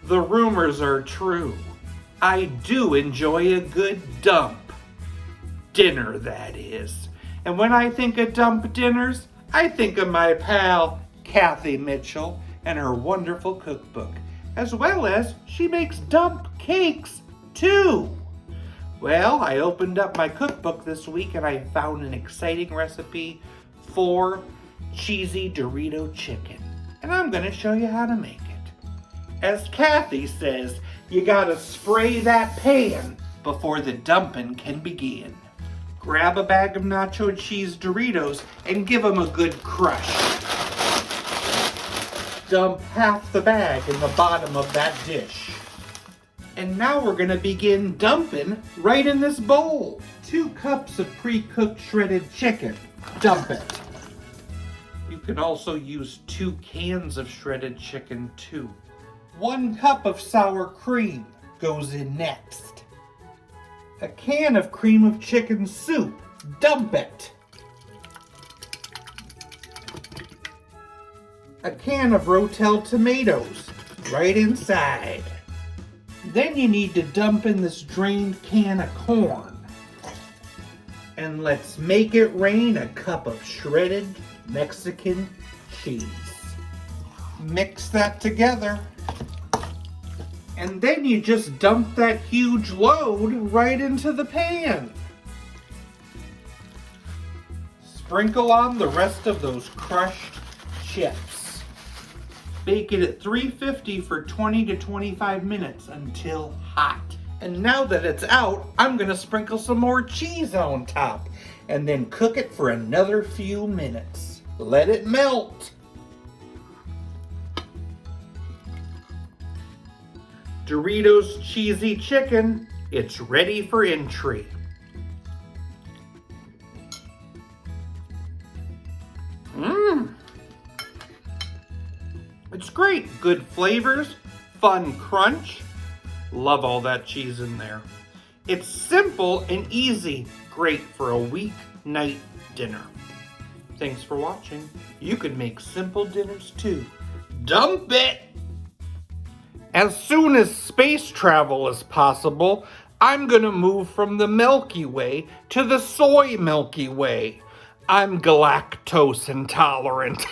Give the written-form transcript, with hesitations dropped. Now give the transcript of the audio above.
The rumors are true. I do enjoy a good dump. Dinner, that is. And when I think of dump dinners, I think of my pal, Kathy Mitchell, and her wonderful cookbook, as well as she makes dump cakes, too. Well, I opened up my cookbook this week and I found an exciting recipe for cheesy Dorito chicken. And I'm going to show you how to make it. As Kathy says, you gotta spray that pan before the dumping can begin. Grab a bag of nacho cheese Doritos and give them a good crush. Dump half the bag in the bottom of that dish. And now we're gonna begin dumping right in this bowl. 2 cups of pre-cooked shredded chicken. Dump it. You can also use 2 cans of shredded chicken too. 1 cup of sour cream goes in next. A can of cream of chicken soup. Dump it. A can of rotel tomatoes right inside. Then you need to dump in this drained can of corn. And let's make it rain a cup of shredded Mexican cheese. Mix that together. And then you just dump that huge load right into the pan. Sprinkle on the rest of those crushed chips. Bake it at 350 for 20 to 25 minutes until hot. And now that it's out, I'm gonna sprinkle some more cheese on top and then cook it for another few minutes. Let it melt. Doritos cheesy chicken, it's ready for entry. It's great. Good flavors, fun crunch. Love all that cheese in there. It's simple and easy. Great for a weeknight dinner. Thanks for watching. You could make simple dinners too. Dump it! As soon as space travel is possible, I'm gonna move from the Milky Way to the soy Milky Way. I'm galactose intolerant.